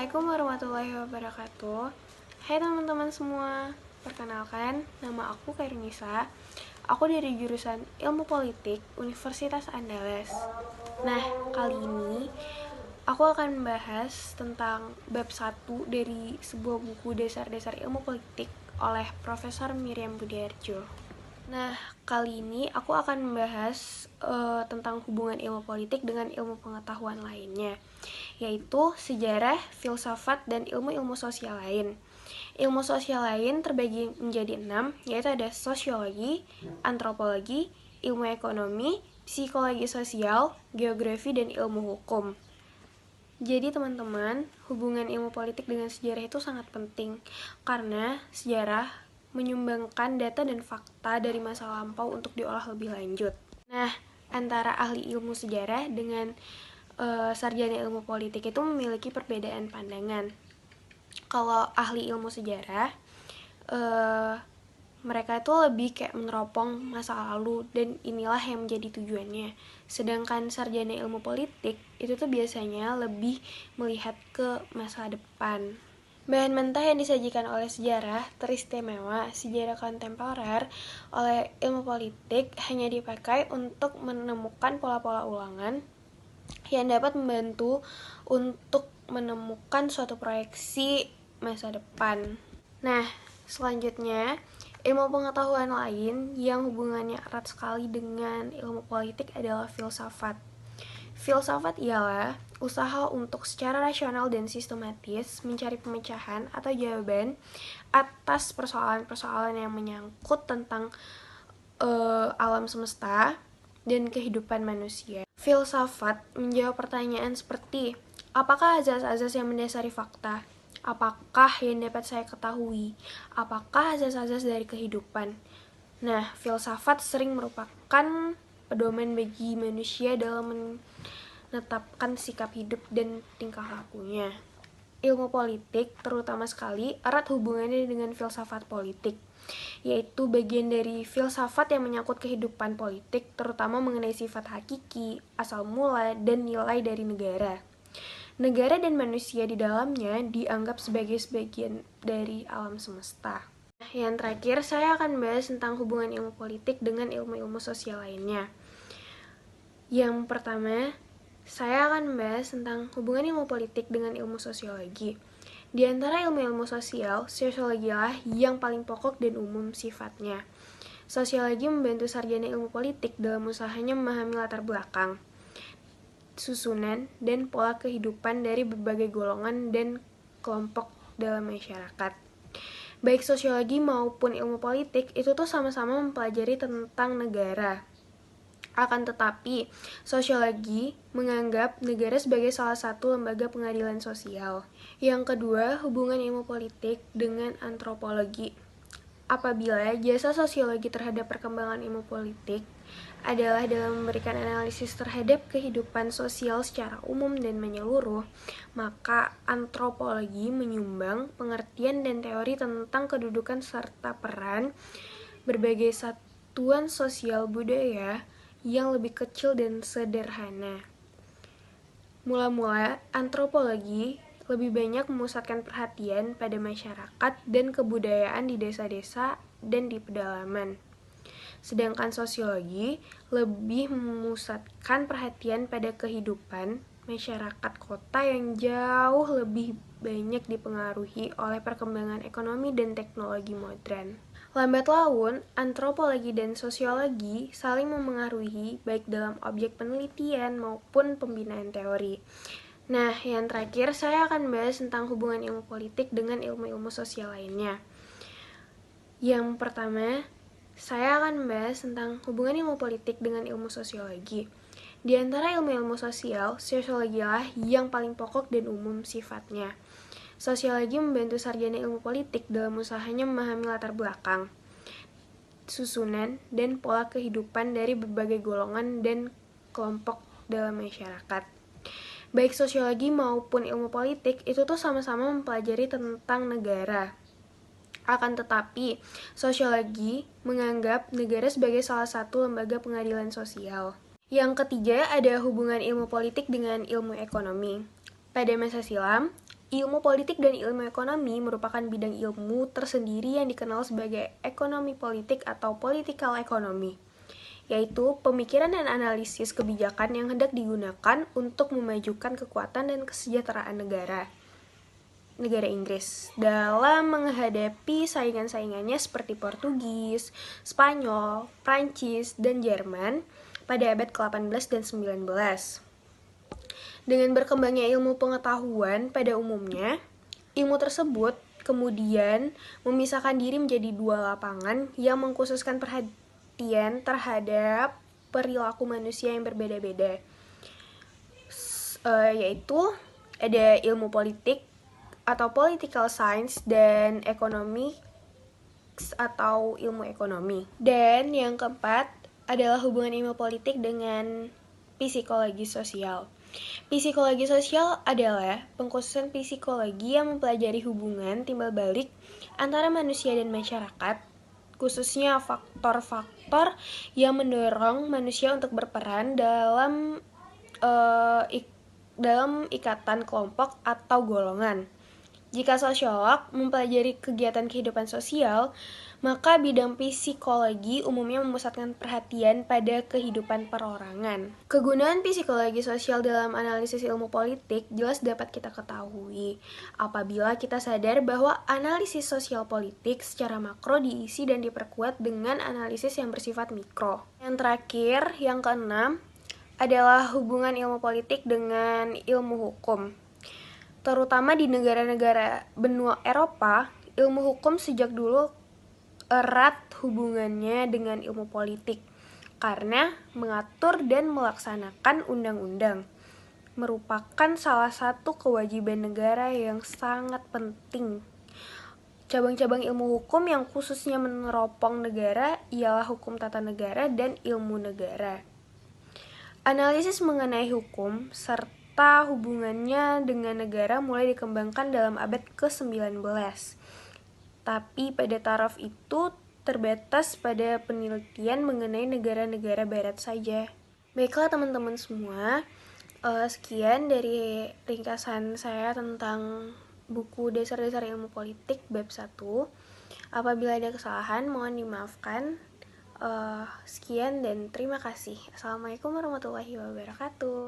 Assalamualaikum warahmatullahi wabarakatuh. Hai teman-teman semua, perkenalkan nama aku Kairunisa. Aku dari jurusan Ilmu Politik Universitas Andalas. Nah, kali ini aku akan membahas tentang bab 1 dari sebuah buku Dasar-Dasar Ilmu Politik oleh Profesor Miriam Budiarjo. Nah, kali ini aku akan membahas tentang hubungan ilmu politik dengan ilmu pengetahuan lainnya, yaitu sejarah, filsafat, dan ilmu-ilmu sosial lain. Ilmu sosial lain terbagi menjadi 6, yaitu ada sosiologi, antropologi, ilmu ekonomi, psikologi sosial, geografi, dan ilmu hukum. Jadi teman-teman, hubungan ilmu politik dengan sejarah itu sangat penting, karena sejarah menyumbangkan data dan fakta dari masa lampau untuk diolah lebih lanjut. Nah, antara ahli ilmu sejarah dengan sarjana ilmu politik itu memiliki perbedaan pandangan. Kalau ahli ilmu sejarah, mereka itu lebih kayak meneropong masa lalu dan inilah yang menjadi tujuannya. Sedangkan sarjana ilmu politik itu tuh biasanya lebih melihat ke masa depan. Bahan mentah yang disajikan oleh sejarah teristimewa sejarah kontemporer oleh ilmu politik hanya dipakai untuk menemukan pola-pola ulangan yang dapat membantu untuk menemukan suatu proyeksi masa depan. Nah, selanjutnya, ilmu pengetahuan lain yang hubungannya erat sekali dengan ilmu politik adalah filsafat. Filsafat ialah usaha untuk secara rasional dan sistematis mencari pemecahan atau jawaban atas persoalan-persoalan yang menyangkut tentang alam semesta dan kehidupan manusia. Filsafat menjawab pertanyaan seperti, apakah azas-azas yang mendasari fakta? Apakah yang dapat saya ketahui? Apakah azas-azas dari kehidupan? Nah, filsafat sering merupakan pedoman bagi manusia dalam menetapkan sikap hidup dan tingkah lakunya. Ilmu politik, terutama sekali, erat hubungannya dengan filsafat politik, yaitu bagian dari filsafat yang menyangkut kehidupan politik, terutama mengenai sifat hakiki, asal mula, dan nilai dari negara. Negara dan manusia di dalamnya dianggap sebagai sebagian dari alam semesta. Yang terakhir, saya akan membahas tentang hubungan ilmu politik dengan ilmu-ilmu sosial lainnya. Yang pertama, saya akan membahas tentang hubungan ilmu politik dengan ilmu sosiologi. Di antara ilmu-ilmu sosial, sosiologi lah yang paling pokok dan umum sifatnya. Sosiologi membantu sarjana ilmu politik dalam usahanya memahami latar belakang, susunan, dan pola kehidupan dari berbagai golongan dan kelompok dalam masyarakat. Baik sosiologi maupun ilmu politik itu tuh sama-sama mempelajari tentang negara. Akan tetapi, sosiologi menganggap negara sebagai salah satu lembaga pengadilan sosial. Yang kedua, hubungan ilmu politik dengan antropologi. Apabila jasa sosiologi terhadap perkembangan ilmu politik adalah dalam memberikan analisis terhadap kehidupan sosial secara umum dan menyeluruh, maka antropologi menyumbang pengertian dan teori tentang kedudukan serta peran berbagai satuan sosial budaya yang lebih kecil dan sederhana. Mula-mula, antropologi lebih banyak memusatkan perhatian pada masyarakat dan kebudayaan di desa-desa dan di pedalaman. Sedangkan sosiologi lebih memusatkan perhatian pada kehidupan masyarakat kota yang jauh lebih banyak dipengaruhi oleh perkembangan ekonomi dan teknologi modern. Lambat laun, antropologi dan sosiologi saling memengaruhi baik dalam objek penelitian maupun pembinaan teori. Nah, yang terakhir saya akan membahas tentang hubungan ilmu politik dengan ilmu-ilmu sosial lainnya. Yang pertama, saya akan membahas tentang hubungan ilmu politik dengan ilmu sosiologi. Di antara ilmu-ilmu sosial, sosiologi lah yang paling pokok dan umum sifatnya. Sosiologi membantu sarjana ilmu politik dalam usahanya memahami latar belakang, susunan, dan pola kehidupan dari berbagai golongan dan kelompok dalam masyarakat. Baik sosiologi maupun ilmu politik itu tuh sama-sama mempelajari tentang negara. Akan tetapi, sosiologi menganggap negara sebagai salah satu lembaga pengadilan sosial. Yang ketiga, ada hubungan ilmu politik dengan ilmu ekonomi. Pada masa silam, Ilmu politik dan ilmu ekonomi merupakan bidang ilmu tersendiri yang dikenal sebagai ekonomi politik atau political economy, yaitu pemikiran dan analisis kebijakan yang hendak digunakan untuk memajukan kekuatan dan kesejahteraan negara Inggris dalam menghadapi saingan-saingannya seperti Portugis, Spanyol, Prancis, dan Jerman pada abad ke-18 dan 19. Dengan berkembangnya ilmu pengetahuan pada umumnya, ilmu tersebut kemudian memisahkan diri menjadi dua lapangan yang mengkhususkan perhatian terhadap perilaku manusia yang berbeda-beda, yaitu ada ilmu politik atau political science dan ekonomi atau ilmu ekonomi. Dan yang keempat adalah hubungan ilmu politik dengan psikologi sosial. Psikologi sosial adalah pengkhususan psikologi yang mempelajari hubungan timbal balik antara manusia dan masyarakat, khususnya faktor-faktor yang mendorong manusia untuk berperan dalam ikatan kelompok atau golongan. Jika sosiolog mempelajari kegiatan kehidupan sosial, maka bidang psikologi umumnya memusatkan perhatian pada kehidupan perorangan. Kegunaan psikologi sosial dalam analisis ilmu politik jelas dapat kita ketahui apabila kita sadar bahwa analisis sosial politik secara makro diisi dan diperkuat dengan analisis yang bersifat mikro. Yang terakhir, yang keenam, adalah hubungan ilmu politik dengan ilmu hukum. Terutama di negara-negara benua Eropa, ilmu hukum sejak dulu erat hubungannya dengan ilmu politik karena mengatur dan melaksanakan undang-undang merupakan salah satu kewajiban negara yang sangat penting. Cabang-cabang ilmu hukum yang khususnya meneropong negara ialah hukum tata negara dan ilmu negara. Analisis mengenai hukum serta hubungannya dengan negara mulai dikembangkan dalam abad ke-19. Tapi pada taraf itu terbatas pada penelitian mengenai negara-negara barat saja. Baiklah teman-teman semua, sekian dari ringkasan saya tentang buku Dasar-Dasar Ilmu Politik bab 1. Apabila ada kesalahan, mohon dimaafkan. Sekian dan terima kasih. Assalamualaikum warahmatullahi wabarakatuh.